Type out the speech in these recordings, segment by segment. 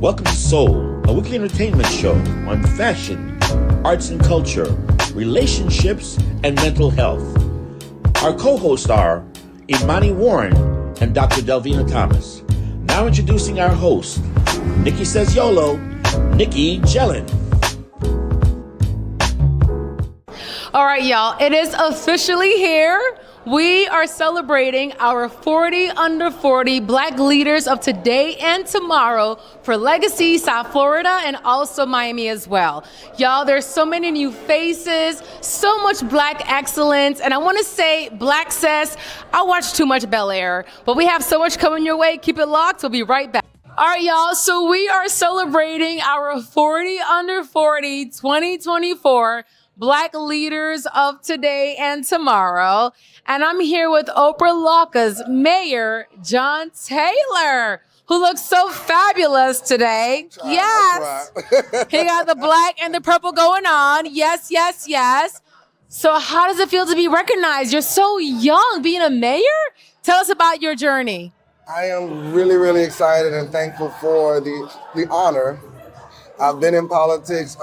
Welcome to Soul, a weekly entertainment show on fashion, arts and culture, relationships, and mental health. Our co-hosts are Imani Warren and Dr. Delvena Thomas. Now introducing our host, Nicky Says YOLO, Nicky Gelin. All right, y'all, it is officially here. We are celebrating our 40 under 40 Black leaders of today and tomorrow for Legacy, South Florida, and also Miami as well. Y'all, there's so many new faces, so much Black excellence, and I want to say, Black says, I watch too much Bel Air, but we have so much coming your way. Keep it locked. We'll be right back. All right, y'all, so we are celebrating our 40 under 40 2024 Black leaders of today and tomorrow. And I'm here with Opa-locka's Mayor, John Taylor, who looks so fabulous today. Yes. He got the black and the purple going on. Yes, yes, yes. So how does it feel to be recognized? You're so young being a mayor. Tell us about your journey. I am really, really excited and thankful for the honor. I've been in politics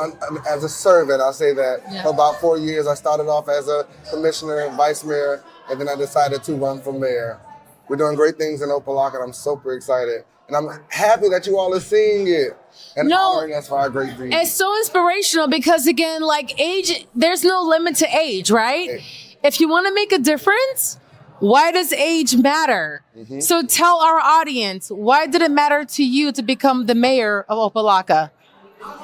as a servant, I'll say that, for about 4 years. I started off as a commissioner and vice mayor, and then I decided to run for mayor. We're doing great things in Opa-locka, and I'm super excited. And I'm happy that you all are seeing it and honoring us for our great dreams. It's so inspirational because, again, like age, there's no limit to age, right? If you want to make a difference, why does age matter? Mm-hmm. So tell our audience, why did it matter to you to become the mayor of Opa-locka?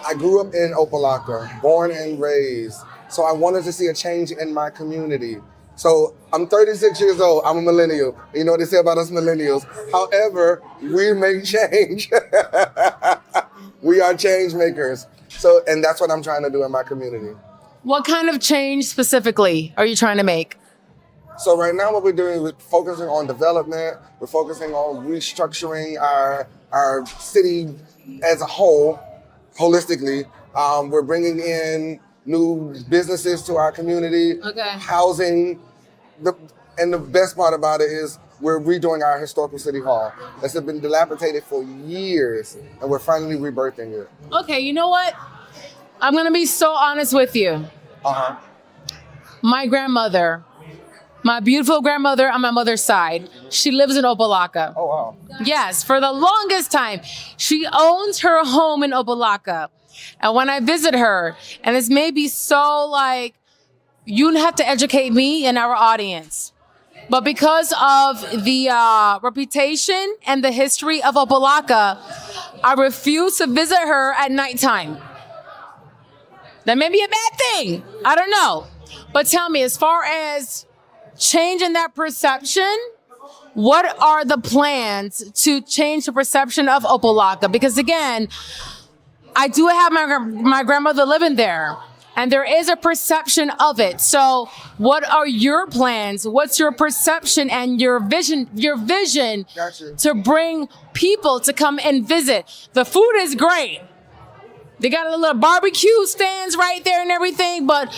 I grew up in Opa-locka, born and raised. So I wanted to see a change in my community. So I'm 36 years old. I'm a millennial. You know what they say about us millennials. However, we make change. We are change makers. So, and that's what I'm trying to do in my community. What kind of change specifically are you trying to make? So right now what we're doing, we're focusing on development. We're focusing on restructuring our city as a whole, holistically. We're bringing in new businesses to our community, housing. And the best part about it is we're redoing our historical city hall. That's been dilapidated for years, and we're finally rebirthing it. Okay, you know what? I'm going to be so honest with you. My grandmother, my beautiful grandmother on my mother's side, she lives in Opa-locka. Oh, wow. Yes, for the longest time. She owns her home in Opa-locka. And when I visit her, and this may be so like, you have to educate me and our audience. But because of the reputation and the history of Opa-locka, I refuse to visit her at nighttime. That may be a bad thing. I don't know. But tell me, as far as changing that perception, what are the plans to change the perception of Opa-locka? Because again, I do have my grandmother living there, and there is a perception of it. So what are your plans? What's your perception and your vision to bring people to come and visit? The food is great. They got a little barbecue stands right there and everything, but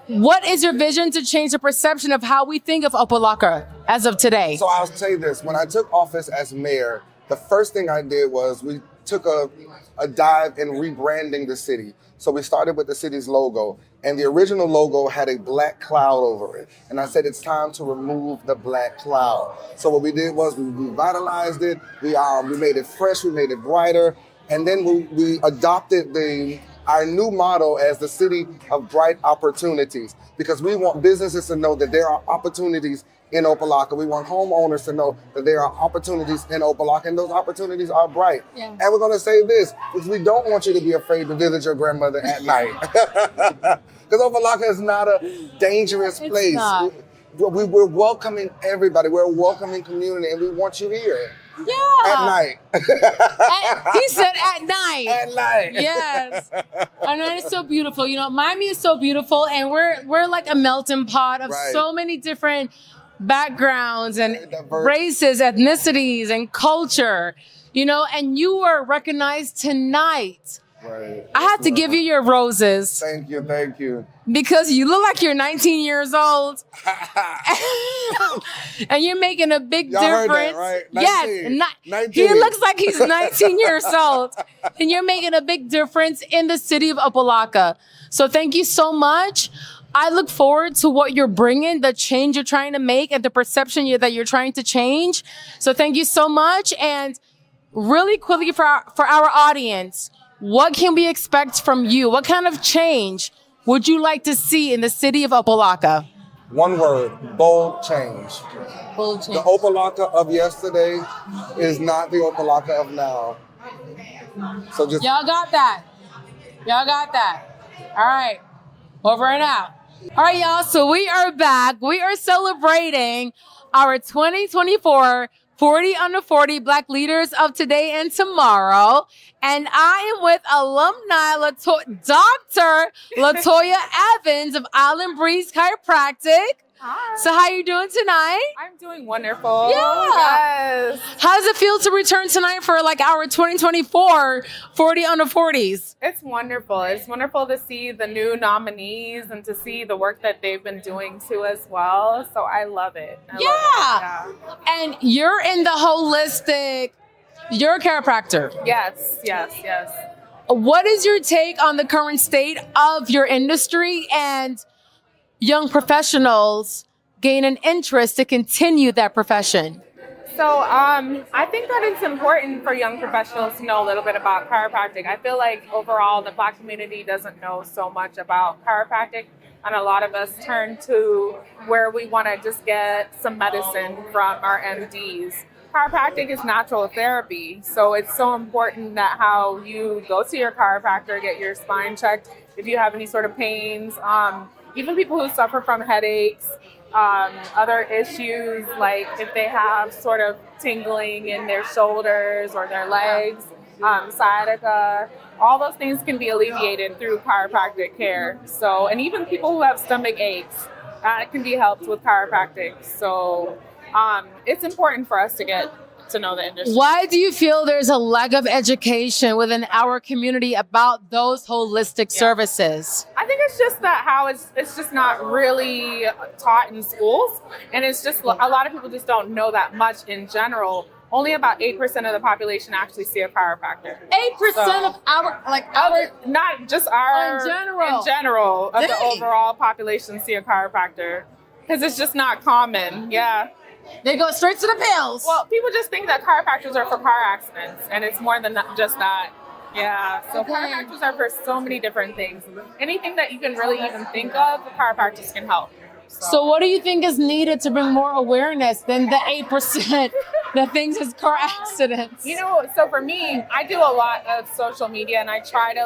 what is your vision to change the perception of how we think of Opa-locka as of today? So I'll say this. When I took office as mayor, the first thing I did was we took a dive in rebranding the city. So we started with the city's logo, and the original logo had a black cloud over it. And I said, it's time to remove the black cloud. So what we did was we revitalized it. We made it fresh. We made it brighter. And then we adopted our new motto as the city of bright opportunities, because we want businesses to know that there are opportunities in Opa-locka. We want homeowners to know that there are opportunities in Opa-locka, and those opportunities are bright. Yeah. And we're going to say this, because we don't want you to be afraid to visit your grandmother at night. Because Opa-locka is not a dangerous place. We're welcoming everybody. We're a welcoming community, and we want you here. Yeah. At night. He said at night. At night. Yes. I know, it's so beautiful. You know, Miami is so beautiful, and we're like a melting pot of so many different backgrounds and races, ethnicities, and culture. You know, and you were recognized tonight Right. I have to give you your roses Thank you, thank you. because you look like you're 19 years old. And you're making a big Y'all heard difference. that, right? Yes. 19. He looks like he's 19 years old. And you're making a big difference in the city of Opa-locka. So thank you so much. I look forward to what you're bringing, the change you're trying to make, and the perception that you're trying to change. So thank you so much. And really quickly for our audience, what can we expect from you? What kind of change would you like to see in the city of Opa-locka? One word, bold change. Bold change. The Opa-locka of yesterday is not the Opa-locka of now. So just Y'all got that. Y'all got that. All right. Over and out. All right, y'all. So we are back. We are celebrating our 2024 40 under 40 Black leaders of today and tomorrow. And I am with alumni Dr. Latoya Evans of Island Breeze Chiropractic. Hi. So how you doing tonight? I'm doing wonderful. Yeah. Yes. How does it feel to return tonight for like our 2024 40 under 40s? It's wonderful. It's wonderful to see the new nominees and to see the work that they've been doing too as well. So I love it. I love it. And you're in the holistic, you're a chiropractor. Yes, yes, yes. What is your take on the current state of your industry and young professionals gain an interest to continue that profession? So I think that it's important for young professionals to know a little bit about chiropractic. I feel like overall the Black community doesn't know so much about chiropractic, and a lot of us turn to where we want to just get some medicine from our MDs. Chiropractic is natural therapy, so it's so important that how you go to your chiropractor, get your spine checked if you have any sort of pains. Even people who suffer from headaches, other issues, like if they have sort of tingling in their shoulders or their legs, sciatica, all those things can be alleviated through chiropractic care. So, and even people who have stomach aches, that can be helped with chiropractic. So, it's important for us to get to know the industry. Why do you feel there's a lack of education within our community about those holistic services? I think it's just that how it's just not really taught in schools, and it's just a lot of people just don't know that much in general. Only about 8% of the population actually see a chiropractor. 8% of our not just our in general of the Dang. overall population see a chiropractor, because it's just not common. Yeah. They go straight to the pills. Well, people just think that chiropractors are for car accidents, and it's more than just that. Yeah, so Okay. chiropractors are for so many different things. Anything that you can really even think of, chiropractors can help. So what do you think is needed to bring more awareness than the 8% that thinks it's car accidents? You know, so for me, I do a lot of social media, and I try to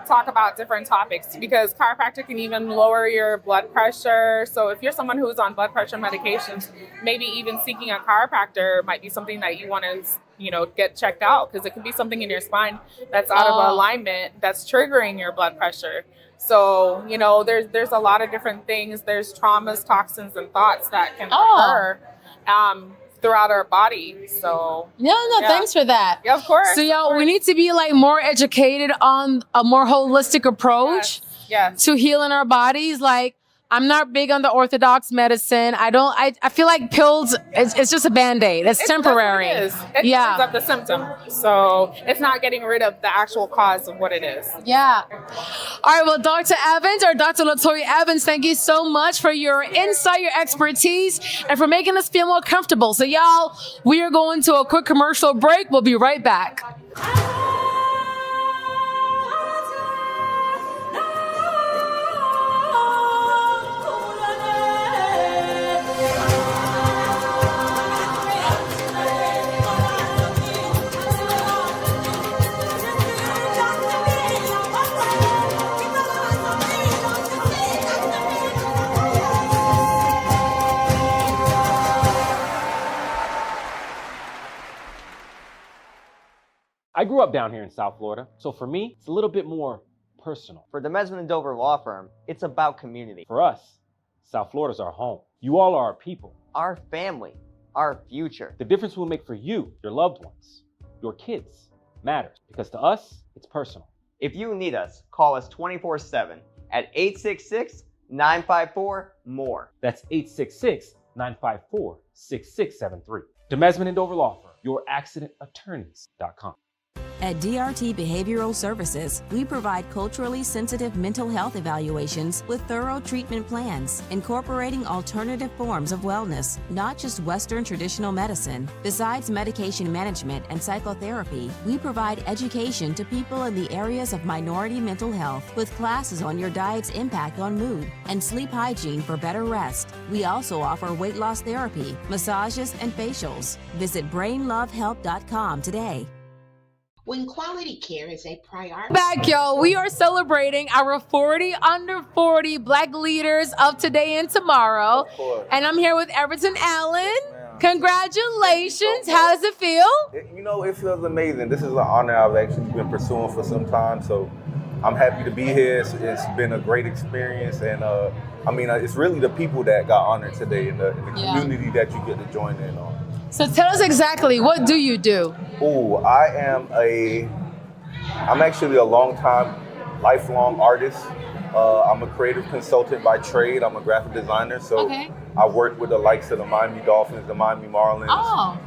talk about different topics, because chiropractic can even lower your blood pressure. So if you're someone who's on blood pressure medications, maybe even seeking a chiropractor might be something that you want to, get checked out, because it could be something in your spine that's out of alignment that's triggering your blood pressure. So, there's a lot of different things. There's traumas, toxins, and thoughts that can occur throughout our body. So No, thanks for that. Yeah, of course. So y'all, we need to be more educated on a more holistic approach Yes. to healing our bodies. I'm not big on the orthodox medicine. I feel like pills, it's just a Band-Aid. It's temporary. That's what it is. It clears up the symptom. So it's not getting rid of the actual cause of what it is. Yeah. All right. Well, Dr. Evans or Dr. Latoya Evans, thank you so much for your insight, your expertise, and for making us feel more comfortable. So y'all, we are going to a quick commercial break. We'll be right back. I grew up down here in South Florida, so for me, it's a little bit more personal. For the Mesman and Dover Law Firm, it's about community. For us, South Florida's our home. You all are our people. Our family, our future. The difference we'll make for you, your loved ones, your kids, matters. Because to us, it's personal. If you need us, call us 24/7 at 866-954-MORE. That's 866-954-6673. Demesman and Dover Law Firm, youraccidentattorneys.com. At DRT Behavioral Services, we provide culturally sensitive mental health evaluations with thorough treatment plans, incorporating alternative forms of wellness, not just Western traditional medicine. Besides medication management and psychotherapy, we provide education to people in the areas of minority mental health with classes on your diet's impact on mood and sleep hygiene for better rest. We also offer weight loss therapy, massages, and facials. Visit brainlovehelp.com today. When quality care is a priority. Back, y'all. We are celebrating our 40 under 40 Black leaders of today and tomorrow. And I'm here with Everton Allen. Congratulations. How does it feel? It feels amazing. This is an honor I've actually been pursuing for some time. So I'm happy to be here. It's been a great experience. And it's really the people that got honored today and the community that you get to join in on. So tell us exactly, what do you do? I'm actually a lifelong artist. I'm a creative consultant by trade. I'm a graphic designer. So I work with the likes of the Miami Dolphins, the Miami Marlins.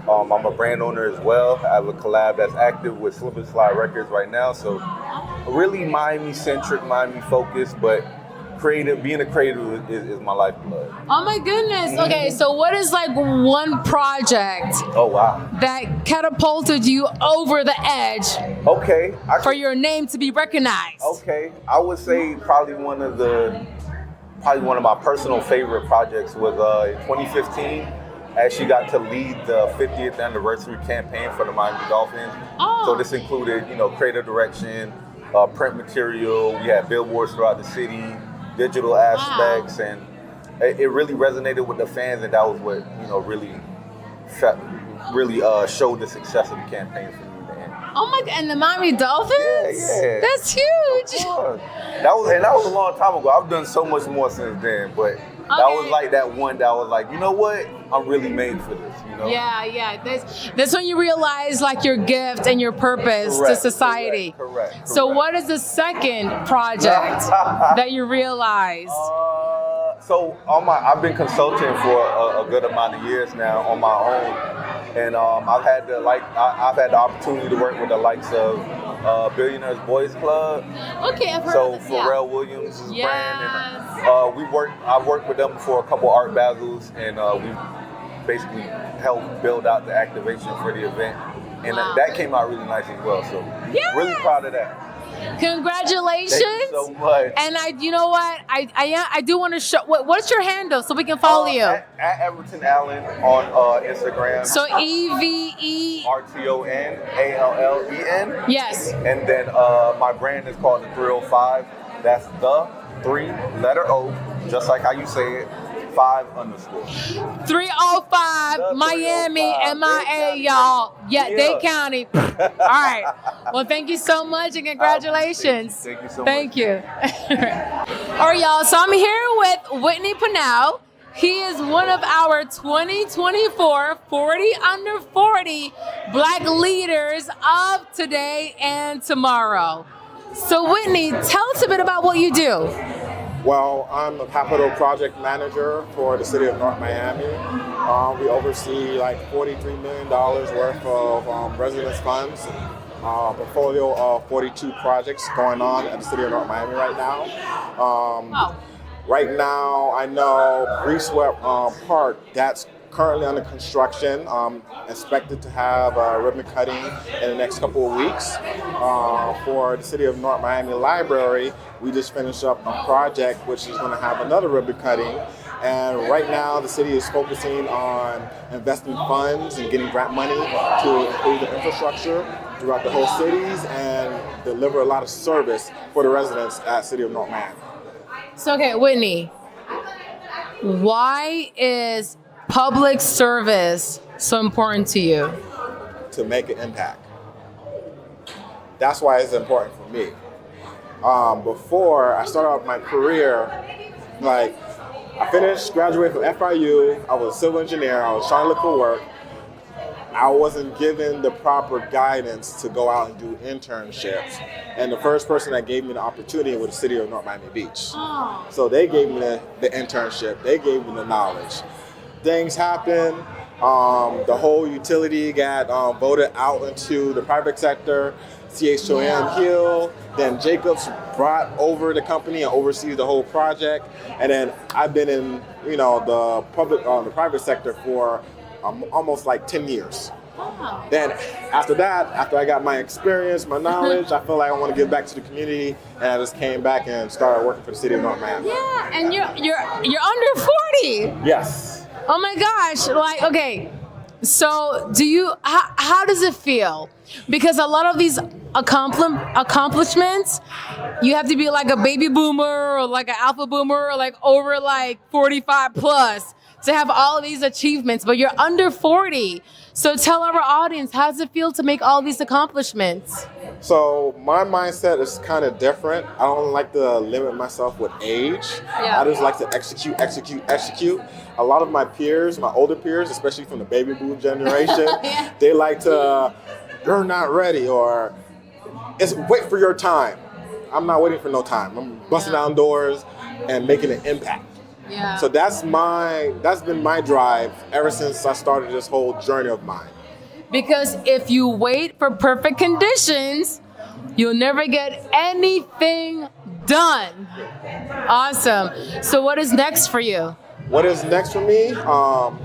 I'm a brand owner as well. I have a collab that's active with Slip and Slide Records right now. So really Miami-centric, Miami-focused, but being a creative is my lifeblood. Oh my goodness. Okay, so what is one project that catapulted you over the edge for your name to be recognized? I would say probably one of my personal favorite projects was in 2015. I actually got to lead the 50th anniversary campaign for the Miami Dolphins. So this included, creative direction, print material. We had billboards throughout the city, digital aspects, and it really resonated with the fans, and that was what really showed the success of the campaign for me. Oh my God! And the Miami Dolphins? Yeah. That's huge. That was a long time ago. I've done so much more since then, but that was like that one that was like, you know what? I'm really made for this. Yeah. That's when you realize your gift and your purpose to society. Correct. So what is the second project that you realize? I've been consulting for a good amount of years now on my own, and I've had the opportunity to work with the likes of Billionaires Boys Club. Okay, I've heard of this. Pharrell Williams' brand, and I've worked with them for a couple art basels, and we basically helped build out the activation for the event, and that came out really nice as well. So really proud of that. Congratulations! Thank you so much. And I do want to show. What's your handle so we can follow you? At Everton Allen on Instagram. So EVE RTONALLEN. Yes. And then my brand is called the 305. That's the 3-letter O, just like how you say it. 5_. 305 Miami, MIA, y'all. Yeah, Dade County. All right. Well, thank you so much and congratulations. Thank you so much. Thank you. All right, y'all. So I'm here with Whitney Pinal. He is one of our 2024 40 under 40 Black leaders of today and tomorrow. So Whitney, tell us a bit about what you do. Well, I'm a capital project manager for the city of North Miami. We oversee $43 million worth of residence funds, a portfolio of 42 projects going on at the city of North Miami right now. Right now, I know Breezeway Park, that's currently under construction, expected to have a ribbon cutting in the next couple of weeks. For the City of North Miami Library, we just finished up a project which is going to have another ribbon cutting. And right now, the city is focusing on investing funds and getting grant money to improve the infrastructure throughout the whole cities and deliver a lot of service for the residents at City of North Miami. So, okay, Whitney, why is public service so important to you? To make an impact. That's why it's important for me. Before I started off my career, I graduated from FIU, I was a civil engineer, I was trying to look for work. I wasn't given the proper guidance to go out and do internships. And the first person that gave me the opportunity was the city of North Miami Beach. Oh. So they gave me the internship, they gave me the knowledge. Things happened. The whole utility got voted out into the private sector. CHOM Hill, then Jacobs brought over the company and oversees the whole project. And then I've been in, the private sector for almost like 10 years. Wow. Then after that, after I got my experience, my knowledge, I feel like I want to give back to the community, and I just came back and started working for the city of North Miami. Yeah, and you're under 40. Yes. Oh my gosh! Like, okay, so how does it feel? Because a lot of these accomplishments, you have to be like a baby boomer or like an alpha boomer or like over like 45 plus to have all of these achievements, but you're under 40. So tell our audience, how does it feel to make all these accomplishments? So my mindset is kind of different. I don't like to limit myself with age. Yeah. I just like to execute. A lot of my peers, my older peers, especially from the baby boom generation, Yeah. they like to, you're not ready, or it's wait for your time. I'm not waiting for no time. I'm busting down doors and making an impact. Yeah. So that's been my drive ever since I started this whole journey of mine. Because if you wait for perfect conditions, you'll never get anything done. Awesome. So what is next for you? What is next for me? I'm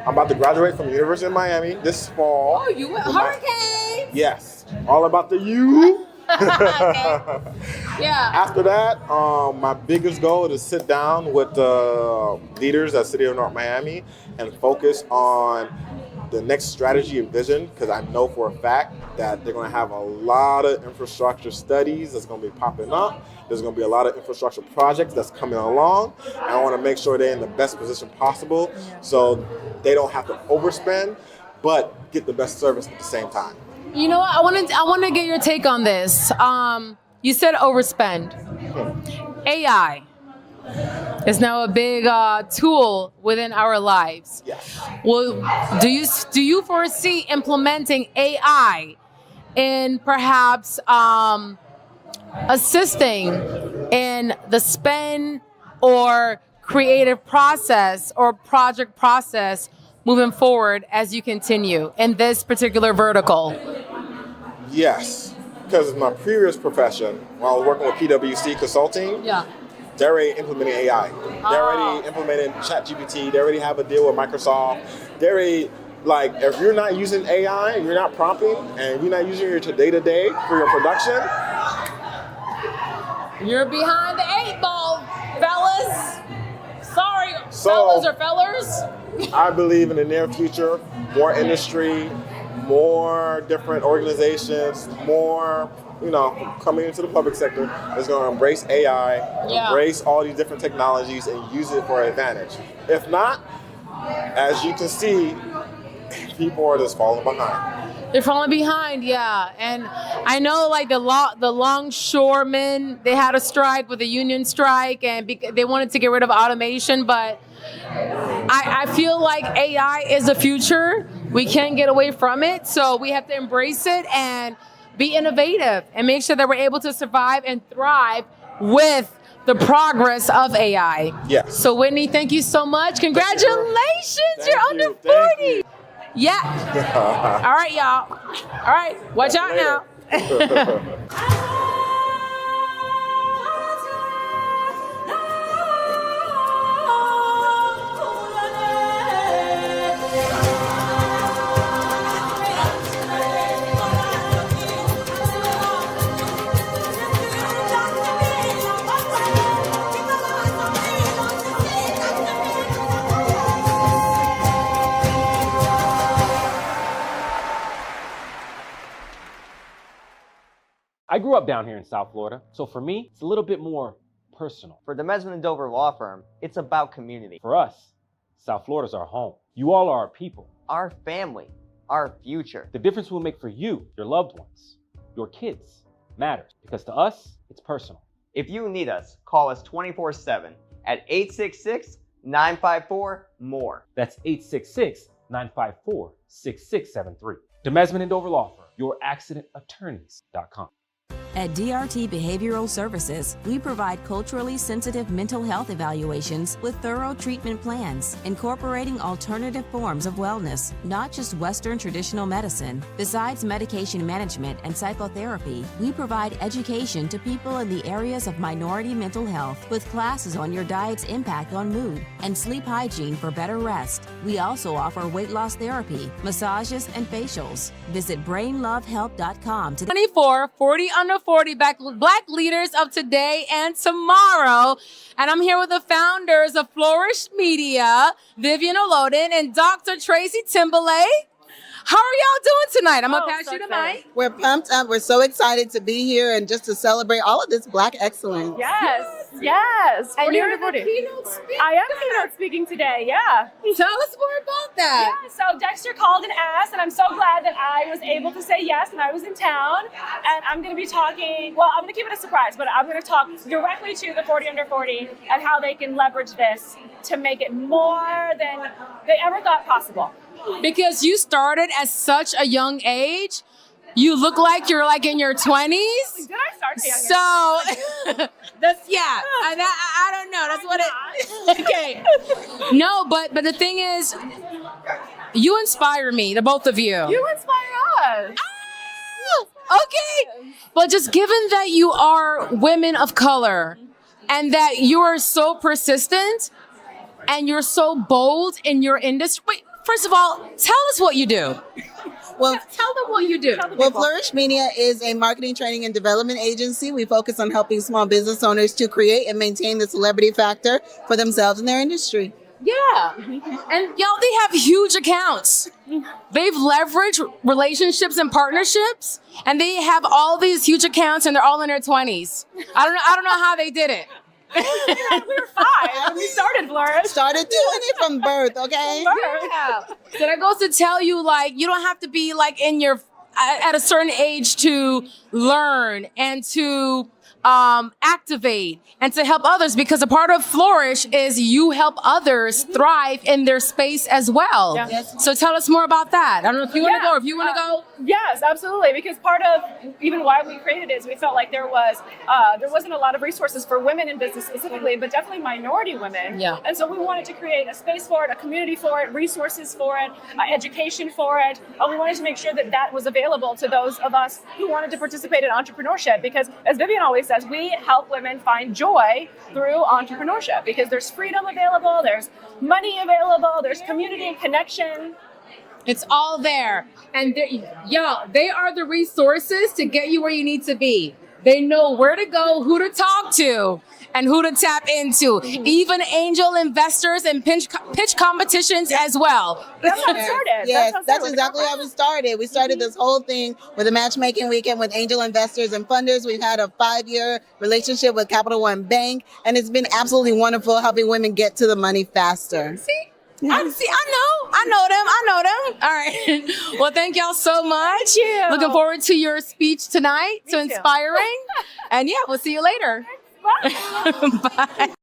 about to graduate from the University of Miami this fall. Oh, you went Hurricanes? Yes. All about the U. Okay. Yeah. After that, my biggest goal is to sit down with the leaders at City of North Miami and focus on the next strategy and vision, because I know for a fact that they're going to have a lot of infrastructure studies that's going to be popping up. There's going to be a lot of infrastructure projects that's coming along. And I want to make sure they're in the best position possible so they don't have to overspend, but get the best service at the same time. You know what? I want to get your take on this. You said overspend. AI is now a big tool within our lives. Yes. Well, do you foresee implementing AI in perhaps assisting in the spend or creative process or project process moving forward as you continue in this particular vertical? Yes, because my previous profession, while I was working with PwC Consulting, Yeah. they're already implementing AI. They're already implementing ChatGPT. They already have a deal with Microsoft. They're already, like, if you're not using AI, you're not prompting, and you're not using your day-to-day for your production, You're behind the 8 ball, fellas. Sorry, fellas or fellers. I believe in the near future, more industry, more different organizations, more, coming into the public sector is going to embrace AI, embrace all these different technologies and use it for advantage. If not, as you can see, people are just falling behind. They're falling behind, yeah. And I know, like, the longshoremen, they had a strike with a union strike, and they wanted to get rid of automation, but I feel like AI is the future. We can't get away from it, so we have to embrace it and be innovative and make sure that we're able to survive and thrive with the progress of AI. Yes. So, Whitney, thank you so much. Congratulations, you're under 40. You. Yeah. All right, y'all. All right, watch out now. I grew up down here in South Florida, so for me, it's a little bit more personal. For the Mesman and Dover Law Firm, it's about community. For us, South Florida's our home. You all are our people. Our family, our future. The difference we'll make for you, your loved ones, your kids, matters, because to us, it's personal. If you need us, call us 24/7 at 866-954-MORE. That's 866 954-6673. Demesman and Dover Law Firm, youraccidentattorneys.com. At DRT Behavioral Services, we provide culturally sensitive mental health evaluations with thorough treatment plans, incorporating alternative forms of wellness, not just Western traditional medicine. Besides medication management and psychotherapy, we provide education to people in the areas of minority mental health with classes on your diet's impact on mood and sleep hygiene for better rest. We also offer weight loss therapy, massages, and facials. Visit brainlovehelp.com today. 24, 40 under 40 black leaders of today and tomorrow. And I'm here with the founders of Flourish Media, Vivian Olodin and Dr. Tracy Timberlake. How are y'all doing tonight? I'm going to pass you the mic. We're pumped up. We're so excited to be here and just to celebrate all of this Black excellence. Yes. And you're the keynote speaker. I am keynote speaking today, yeah. Tell us more about that. Yeah, so Dexter called and asked, and I'm so glad that I was able to say yes, and I was in town. And I'm going to be talking, well, I'm going to keep it a surprise, but I'm going to talk directly to the 40 under 40 and how they can leverage this to make it more than they ever thought possible. Because you started at such a young age. You look like you're like in your 20s. Did I start at young age? So that's I don't know. That's what it okay. No, but the thing is, you inspire me, the both of you. You inspire us. Okay. But just given that you are women of color and that you are so persistent and you're so bold in your industry. Wait, first of all, tell us what you do. Well, tell them what you do. Well, Flourish Media is a marketing, training, and development agency. We focus on helping small business owners to create and maintain the celebrity factor for themselves and their industry. Yeah. And y'all, they have huge accounts. They've leveraged relationships and partnerships, and they have all these huge accounts, and they're all in their 20s. I don't know how they did it. We were 5. We started Flourish. Started doing it from birth, okay? Yeah. So that goes to tell you, like, you don't have to be like at a certain age to learn and to activate and to help others, because a part of Flourish is you help others thrive in their space as well. Yeah. Yes. So tell us more about that. I don't know if you want to go or if you want to go. Yes, absolutely. Because part of even why we created it is we felt like there wasn't a lot of resources for women in business specifically, but definitely minority women. Yeah. And so we wanted to create a space for it, a community for it, resources for it, education for it. We wanted to make sure that that was available to those of us who wanted to participate in entrepreneurship. Because as Vivian always says, we help women find joy through entrepreneurship because there's freedom available, there's money available, there's community and connection. It's all there. And y'all, they are the resources to get you where you need to be. They know where to go, who to talk to, and who to tap into. Even angel investors and pitch competitions as well. That's how it started. Yes, that's exactly how we started. We started this whole thing with a matchmaking weekend with angel investors and funders. We've had a 5-year relationship with Capital One Bank, and it's been absolutely wonderful helping women get to the money faster. I know them. All right. Well, thank y'all so much. Thank you. Looking forward to your speech tonight. Me So too. inspiring. And yeah, we'll see you later. Bye. Bye.